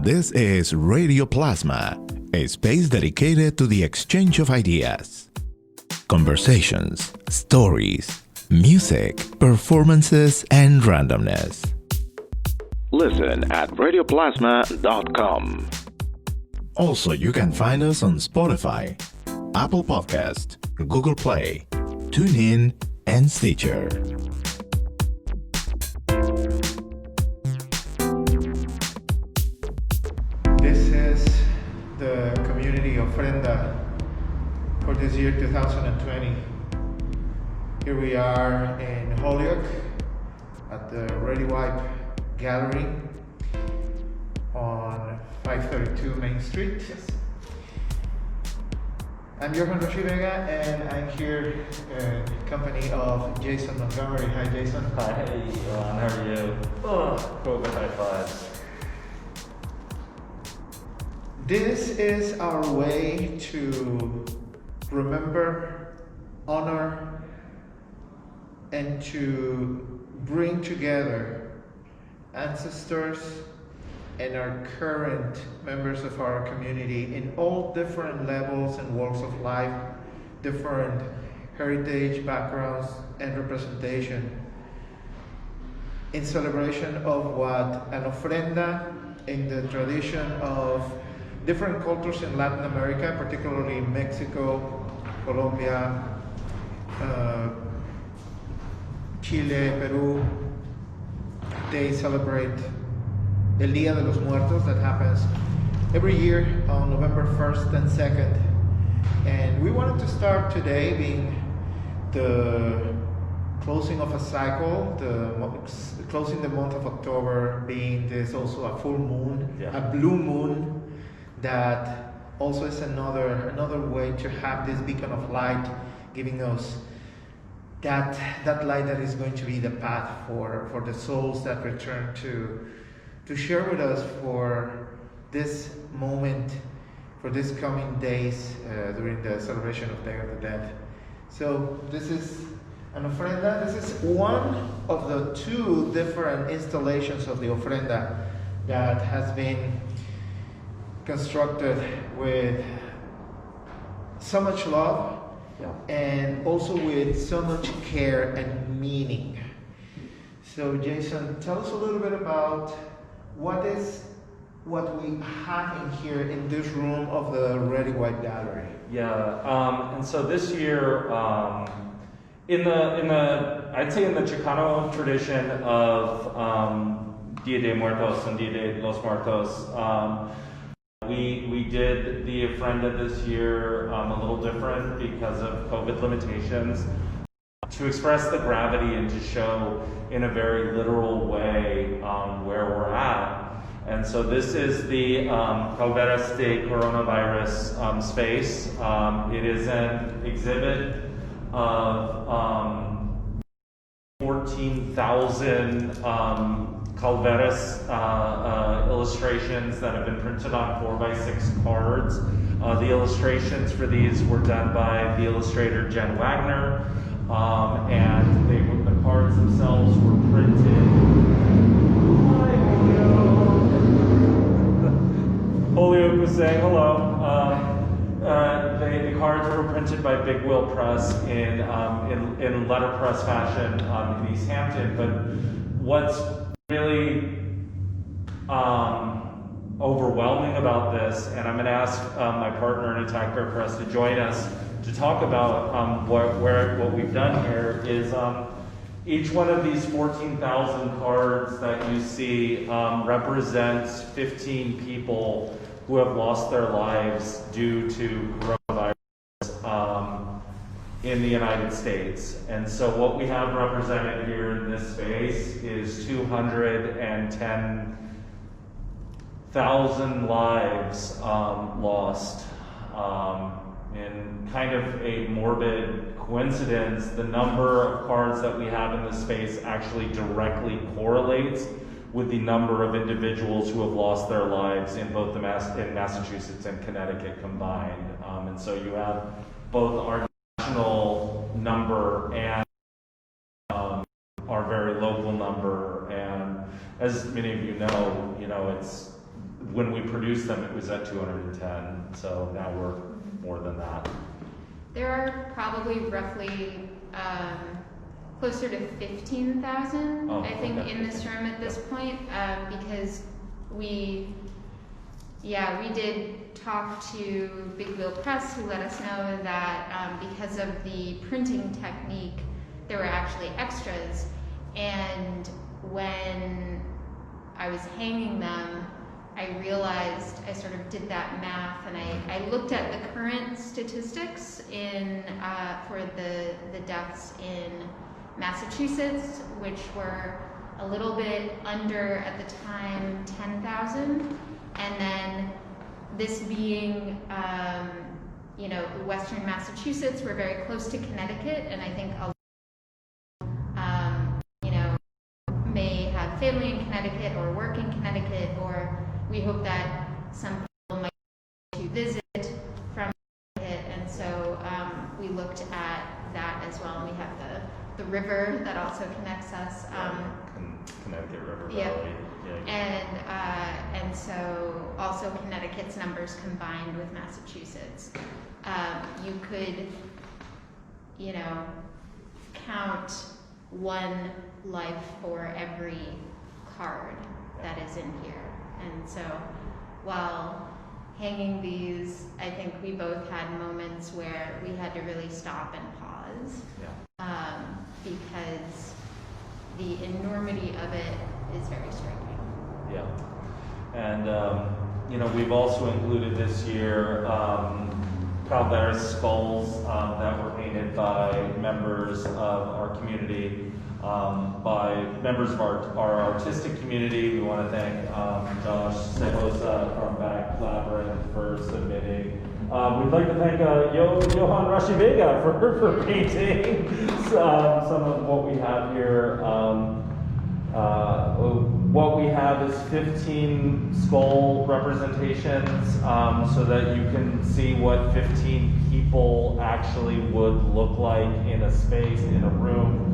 This is Radioplasma, a space dedicated to the exchange of ideas. Conversations, stories, music, performances, and randomness. Listen at radioplasma.com. Also, you can find us on Spotify, Apple Podcast, Google Play, TuneIn, and Stitcher. This is the Community Ofrenda for this year 2020. Here we are in Holyoke at the Readywipe Gallery on 532 Main Street. Yes. I'm Johan Vega, and I'm here in company of Jason Montgomery. Hi, Jason. Hi, Johan. How are you? Oh, COVID high fives. This is our way to remember, honor, and to bring together ancestors and our current members of our community in all different levels and walks of life, different heritage, backgrounds, and representation, in celebration of what an ofrenda in the tradition of different cultures in Latin America, particularly Mexico, Colombia, Chile, Peru, they celebrate El Día de los Muertos that happens every year on November 1st and 2nd. And we wanted to start today being the closing of a cycle, closing the month of October, being this also a full moon, a blue moon, that also is another way to have this beacon of light, giving us that light that is going to be the path for the souls that return to share with us for this moment, for these coming days during the celebration of Day of the Dead. So this is an ofrenda. This is one of the two different installations of the ofrenda that has been constructed with so much love and also with so much care and meaning. So Jason, tell us a little bit about what we have in here in this room of the Readywipe Gallery. And so this year, in the I'd say in the Chicano tradition of Dia de Muertos and Dia de los Muertos, we did the ofrenda this year a little different because of COVID limitations, to express the gravity and to show in a very literal way where we're at. And so this is the Alvarez de coronavirus space. It is an exhibit of 14,000 Alvarez illustrations that have been printed on 4x6 cards. The illustrations for these were done by the illustrator Jen Wagner, and the cards themselves were printed. Holyoke was saying hello. The cards were printed by Big Wheel Press in letterpress fashion in East Hampton. But what's really overwhelming about this, and I'm going to ask my partner in Attack Bear Press to join us to talk about what we've done here, is each one of these 14,000 cards that you see represents 15 people who have lost their lives due to coronavirus in the United States. And so what we have represented here in this space is 210,000 lives lost. In kind of a morbid coincidence, the number of cards that we have in this space actually directly correlates with the number of individuals who have lost their lives in both in Massachusetts and Connecticut combined. And so you have both our national number and our very local number. And as many of you know, it's when we produced them, it was at 210. So now we're more than that. There are probably roughly closer to 15,000, I think, in this room at this point, because we did talk to Big Wheel Press, who let us know that because of the printing technique, there were actually extras. And when I was hanging them, I realized, I sort of did that math, and I looked at the current statistics for the deaths in Massachusetts, which were a little bit under, at the time, 10,000. And then this being, Western Massachusetts, we're very close to Connecticut, and I think may have family in Connecticut or work in Connecticut, or we hope that some people might to visit from Connecticut, and so we looked at that as well, and we have the river that also connects us. Connecticut River Valley. Yeah. And so also Connecticut's numbers combined with Massachusetts. You could, count one life for every card that is in here. And so while hanging these, I think we both had moments where we had to really stop and pause. Because the enormity of it is very striking. Yeah. And, we've also included this year Alvarez skulls that were painted by members of our community, by members of our artistic community. We want to thank Josh Segosa from Back Labyrinth for submitting. We'd like to thank Johan Rashi Vega for painting some of what we have here. What we have is 15 skull representations, so that you can see what 15 people actually would look like in a space, in a room.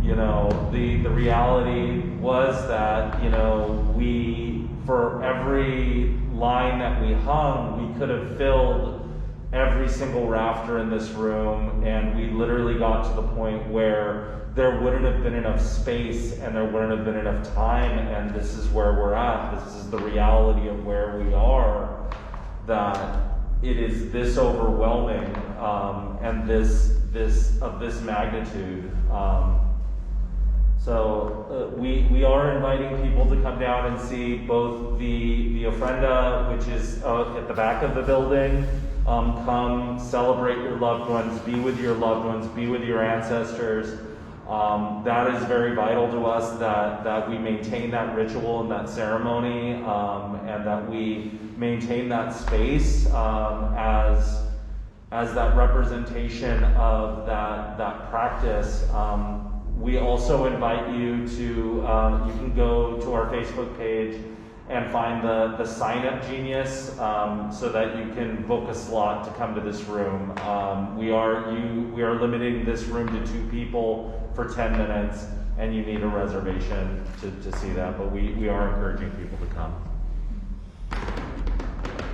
The reality was that, for every line that we hung, we could have filled every single rafter in this room, and we literally got to the point where there wouldn't have been enough space and there wouldn't have been enough time, and this is where we're at. This is the reality of where we are, that it is this overwhelming, and this magnitude. So we are inviting people to come down and see both the ofrenda, which is at the back of the building. Come celebrate your loved ones, be with your loved ones, be with your ancestors. That is very vital to us, that we maintain that ritual and that ceremony, and that we maintain that space as that representation of that practice. We also invite you to, you can go to our Facebook page and find the Sign Up Genius, so that you can book a slot to come to this room. We are limiting this room to 2 people for 10 minutes, and you need a reservation to see that, but we are encouraging people to come.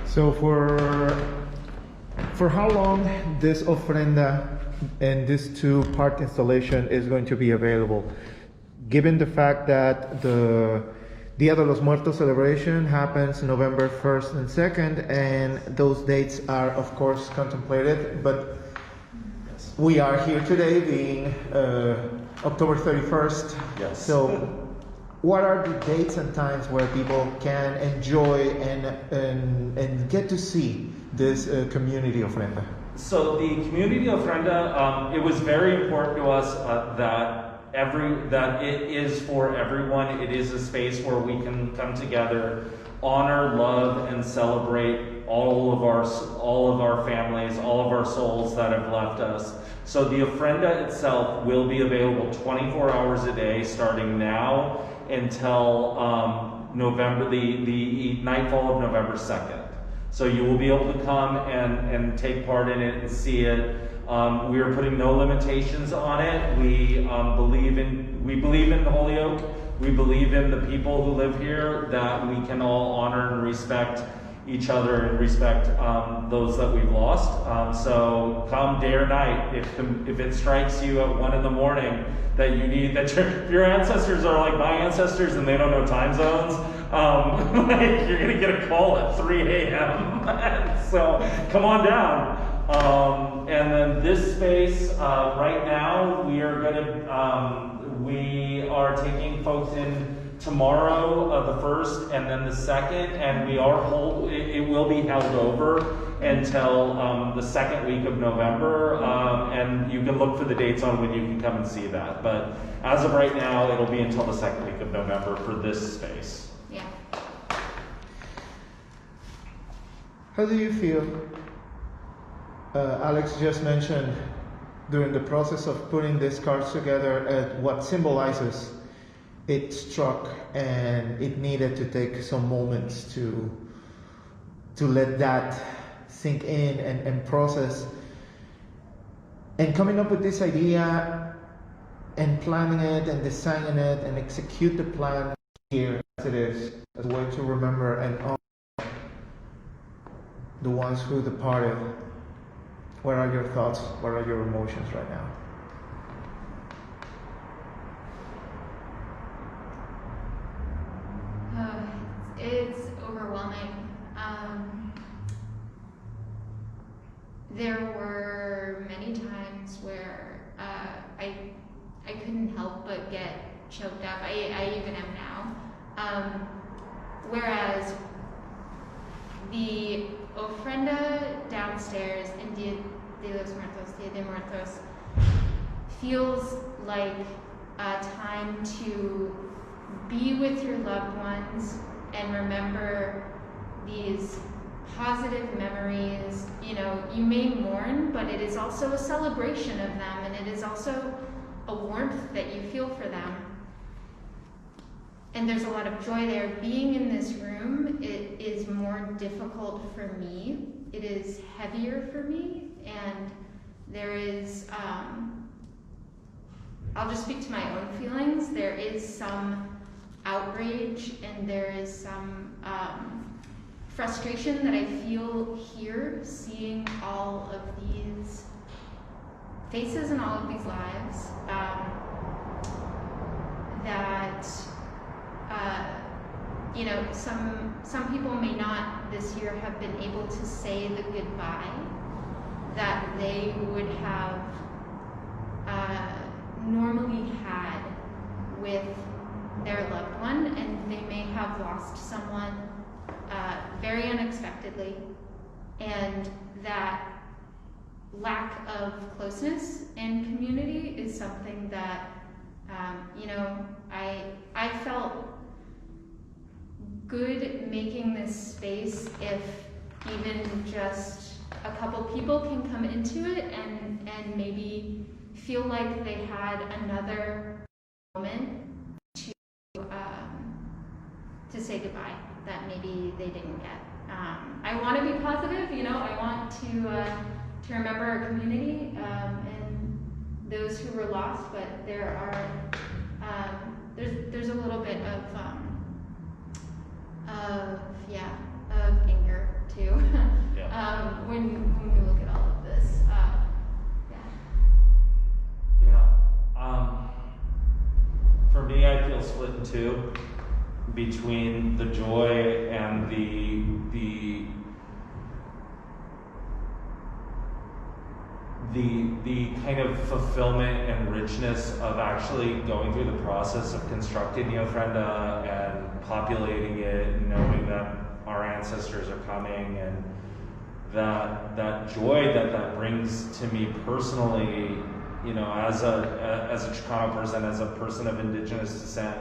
So for how long this ofrenda and this 2-part installation is going to be available, given the fact that the Dia de los Muertos celebration happens November 1st and 2nd, and those dates are of course contemplated, but we are here today being October 31st. Yes. So what are the dates and times where people can enjoy and get to see this community ofrenda? So the community ofrenda, it was very important to us that it is for everyone. It is a space where we can come together, honor, love, and celebrate all of our families, all of our souls that have left us. So the ofrenda itself will be available 24 hours a day, starting now until the nightfall of November 2nd. So you will be able to come and take part in it and see it. We are putting no limitations on it. We believe in Holyoke. we believe in the people who live here, that we can all honor and respect each other and respect those that we've lost. So come day or night, if it strikes you at 1 a.m. that you need, that your ancestors are like my ancestors and they don't know time zones, like you're gonna get a call at 3 a.m. So come on down. And then this space, right now, we are taking folks in tomorrow, the 1st, and then the 2nd, and it will be held over until the 2nd week of November, and you can look for the dates on when you can come and see that. But as of right now, it'll be until the 2nd week of November for this space. Yeah. How do you feel? Alex just mentioned during the process of putting these cards together what symbolizes it struck, and it needed to take some moments to let that sink in and process, and coming up with this idea and planning it and designing it and execute the plan here as it is, as a way to remember and honor the ones who departed. What are your thoughts? What are your emotions right now? It's overwhelming. There were many times where I couldn't help but get choked up. I even am now. Whereas the ofrenda downstairs in Dia de Muertos feels like a time to be with your loved ones and remember these positive memories. You know, you may mourn, but it is also a celebration of them, and it is also a warmth that you feel for them. And there's a lot of joy there. Being in this room, it is more difficult for me. It is heavier for me, and there is, I'll just speak to my own feelings. There is some outrage, and there is some frustration that I feel here, seeing all of these faces and all of these lives, you know, some people may not this year have been able to say the goodbye that they would have normally had with their loved one, and they may have lost someone very unexpectedly, and that lack of closeness and community is something that you know, I felt good making this space if even just a couple people can come into it and maybe feel like they had another moment to say goodbye that maybe they didn't get. I want to be positive, you know, I want to remember our community and those who were lost, but there are there's a little bit of anger too. Yeah. When we look at all of this, for me, I feel split in two between the joy and the kind of fulfillment and richness of actually going through the process of constructing the ofrenda and populating it and knowing that our ancestors are coming, and that joy that brings to me personally, you know, as a Chicano person, as a person of indigenous descent,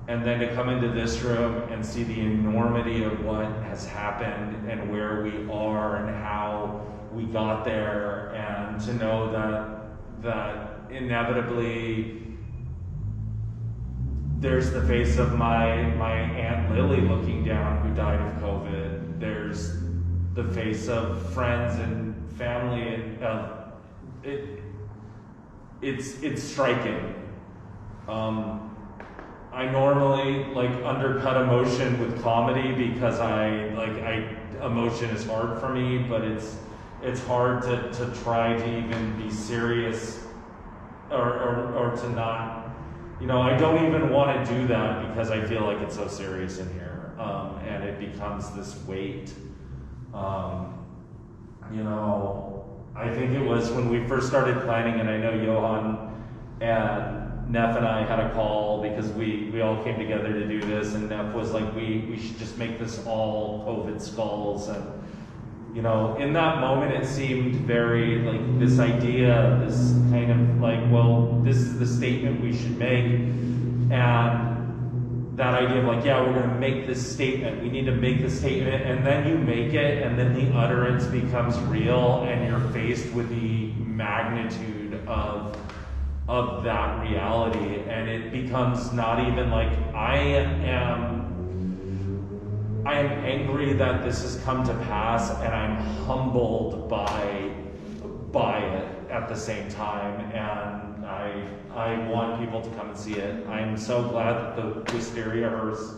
and then to come into this room and see the enormity of what has happened and where we are and how we got there, and to know that inevitably there's the face of my Aunt Lily looking down, who died of COVID. There's the face of friends and family, and it's striking. I I normally like undercut emotion with comedy because emotion is hard for me, but it's hard to try to even be serious or to not, I don't even want to do that because I feel like it's so serious in here, and it becomes this weight. I think it was when we first started planning, and I know Johan and Neff and I had a call because we all came together to do this, and Neff was like, we should just make this all COVID skulls. And in that moment it seemed very like this idea, this kind of like, well, this is the statement we should make. And that idea of like, yeah, we're going to make this statement, we need to make this statement, and then you make it, and then the utterance becomes real, and you're faced with the magnitude of that reality, and it becomes not even like, I am angry that this has come to pass, and I'm humbled by it at the same time, and I want people to come and see it. I'm so glad that the Wistariahurst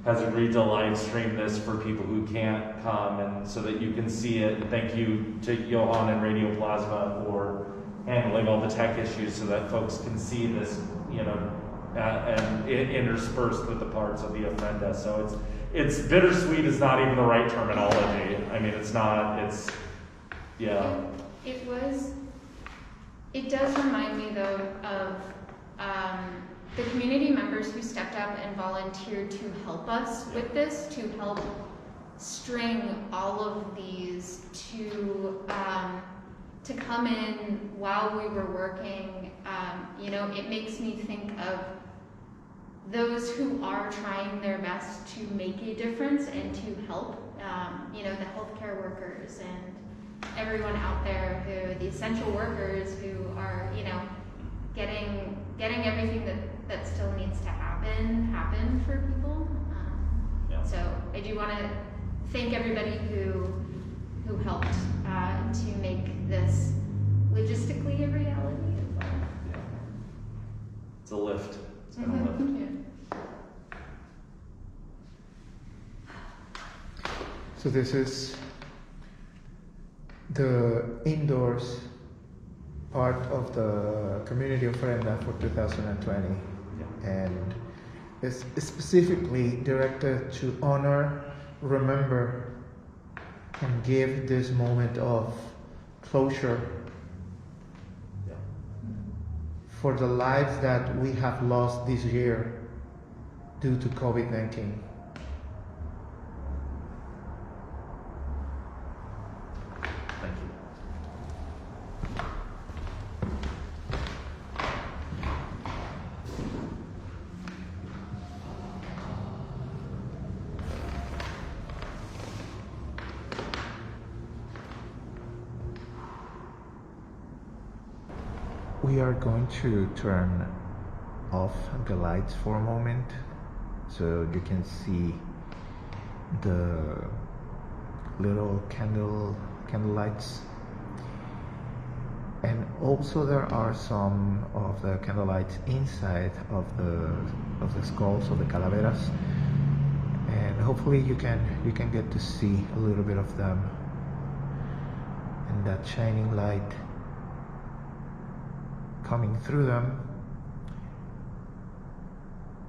has agreed to live stream this for people who can't come, and so that you can see it. Thank you to Johan and Radioplasma for handling all the tech issues so that folks can see this, and interspersed with the parts of the ofrenda. So it's bittersweet is not even the right terminology. I mean, it's not, yeah. It does remind me though of the community members who stepped up and volunteered to help us with this, to help string all of these to come in while we were working. It makes me think of those who are trying their best to make a difference and to help, the healthcare workers and everyone out there the essential workers who are, getting everything that still needs to happen for people. So I do want to thank everybody who helped to make this logistically a reality as well. Yeah. It's a lift. It's been a lift. Yeah. So this is the indoors part of the Community Ofrenda for 2020, and it's specifically directed to honor, remember, and give this moment of closure for the lives that we have lost this year due to COVID-19. We are going to turn off the lights for a moment so you can see the little candle lights, and also there are some of the candle lights inside of the skulls of the calaveras, and hopefully you can get to see a little bit of them and that shining light coming through them.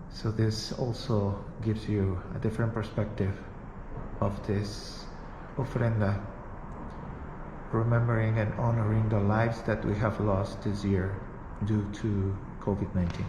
So this also gives you a different perspective of this ofrenda, remembering and honoring the lives that we have lost this year due to COVID-19.